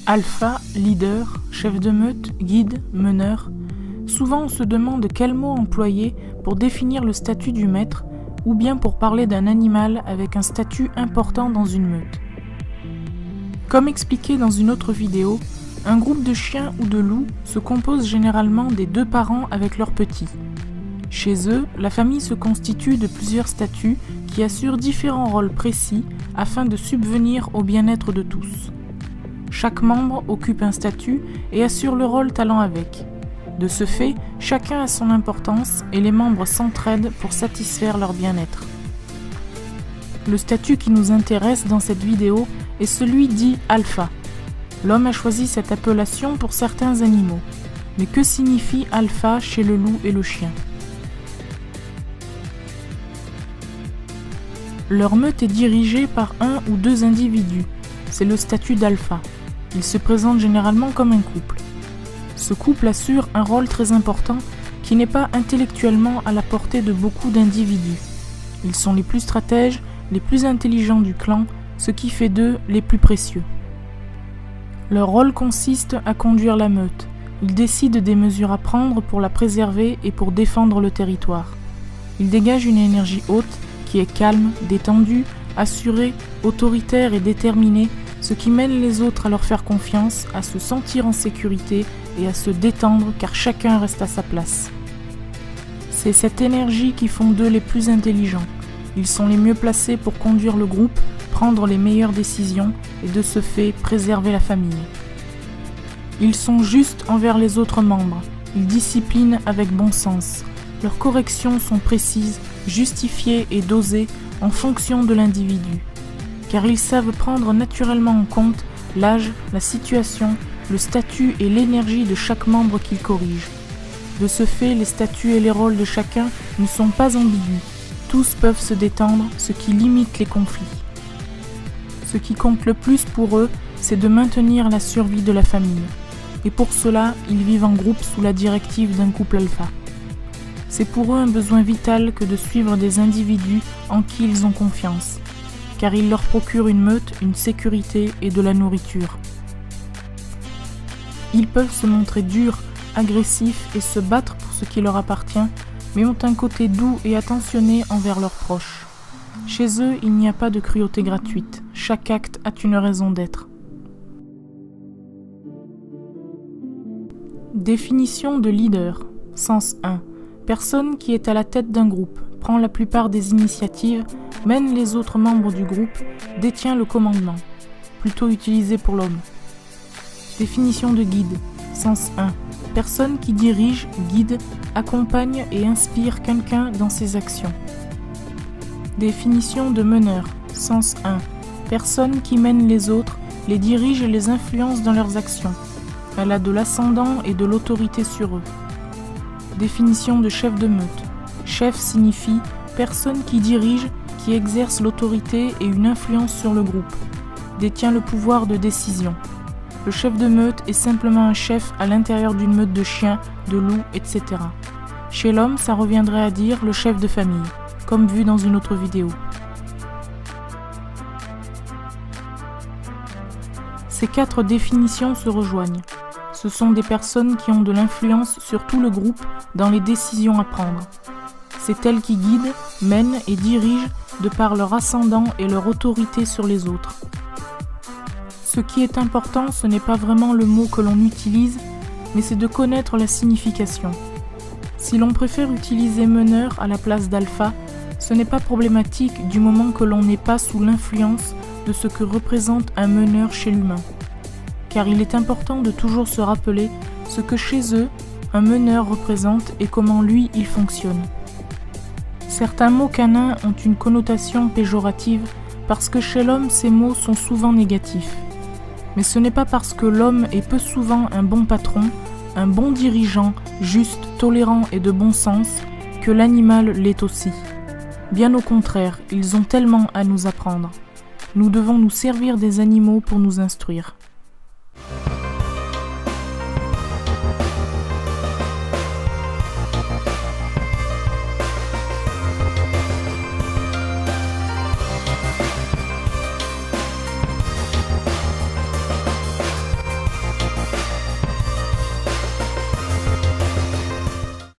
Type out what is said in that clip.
Alpha, leader, chef de meute, guide, meneur. Souvent on se demande quel mot employer pour définir le statut du maître ou bien pour parler d'un animal avec un statut important dans une meute. Comme expliqué dans une autre vidéo, un groupe de chiens ou de loups se compose généralement des deux parents avec leurs petits. Chez eux, la famille se constitue de plusieurs statuts qui assurent différents rôles précis afin de subvenir au bien-être de tous. Chaque membre occupe un statut et assure le rôle allant avec. De ce fait, chacun a son importance et les membres s'entraident pour satisfaire leur bien-être. Le statut qui nous intéresse dans cette vidéo est celui dit alpha. L'homme a choisi cette appellation pour certains animaux. Mais que signifie alpha chez le loup et le chien ? Leur meute est dirigée par un ou deux individus. C'est le statut d'alpha. Ils se présentent généralement comme un couple. Ce couple assure un rôle très important qui n'est pas intellectuellement à la portée de beaucoup d'individus. Ils sont les plus stratèges, les plus intelligents du clan, ce qui fait d'eux les plus précieux. Leur rôle consiste à conduire la meute. Ils décident des mesures à prendre pour la préserver et pour défendre le territoire. Ils dégagent une énergie haute qui est calme, détendue, assurée, autoritaire et déterminée, ce qui mène les autres à leur faire confiance, à se sentir en sécurité et à se détendre car chacun reste à sa place. C'est cette énergie qui font d'eux les plus intelligents. Ils sont les mieux placés pour conduire le groupe, prendre les meilleures décisions et de ce fait préserver la famille. Ils sont justes envers les autres membres. Ils disciplinent avec bon sens. Leurs corrections sont précises, justifiées et dosées en fonction de l'individu. Car ils savent prendre naturellement en compte l'âge, la situation, le statut et l'énergie de chaque membre qu'ils corrigent. De ce fait, les statuts et les rôles de chacun ne sont pas ambigus. Tous peuvent se détendre, ce qui limite les conflits. Ce qui compte le plus pour eux, c'est de maintenir la survie de la famille. Et pour cela, ils vivent en groupe sous la directive d'un couple alpha. C'est pour eux un besoin vital que de suivre des individus en qui ils ont confiance, car ils leur procurent une meute, une sécurité et de la nourriture. Ils peuvent se montrer durs, agressifs et se battre pour ce qui leur appartient, mais ont un côté doux et attentionné envers leurs proches. Chez eux, il n'y a pas de cruauté gratuite. Chaque acte a une raison d'être. Définition de leader. Sens 1. Personne qui est à la tête d'un groupe, prend la plupart des initiatives, mène les autres membres du groupe, détient le commandement. Plutôt utilisé pour l'homme. Définition de guide. Sens 1. Personne qui dirige, guide, accompagne et inspire quelqu'un dans ses actions. Définition de meneur. Sens 1. Personne qui mène les autres, les dirige et les influence dans leurs actions. Elle a de l'ascendant et de l'autorité sur eux. Définition de chef de meute. Chef signifie personne qui dirige, qui exerce l'autorité et une influence sur le groupe. Détient le pouvoir de décision. Le chef de meute est simplement un chef à l'intérieur d'une meute de chiens, de loups, etc. Chez l'homme, ça reviendrait à dire le chef de famille, comme vu dans une autre vidéo. Ces 4 définitions se rejoignent. Ce sont des personnes qui ont de l'influence sur tout le groupe dans les décisions à prendre. C'est elles qui guident, mènent et dirigent de par leur ascendant et leur autorité sur les autres. Ce qui est important, ce n'est pas vraiment le mot que l'on utilise, mais c'est de connaître la signification. Si l'on préfère utiliser meneur à la place d'alpha, ce n'est pas problématique du moment que l'on n'est pas sous l'influence de ce que représente un meneur chez l'humain. Car il est important de toujours se rappeler ce que chez eux, un meneur représente et comment lui, il fonctionne. Certains mots canins ont une connotation péjorative parce que chez l'homme, ces mots sont souvent négatifs. Mais ce n'est pas parce que l'homme est peu souvent un bon patron, un bon dirigeant, juste, tolérant et de bon sens, que l'animal l'est aussi. Bien au contraire, ils ont tellement à nous apprendre. Nous devons nous servir des animaux pour nous instruire.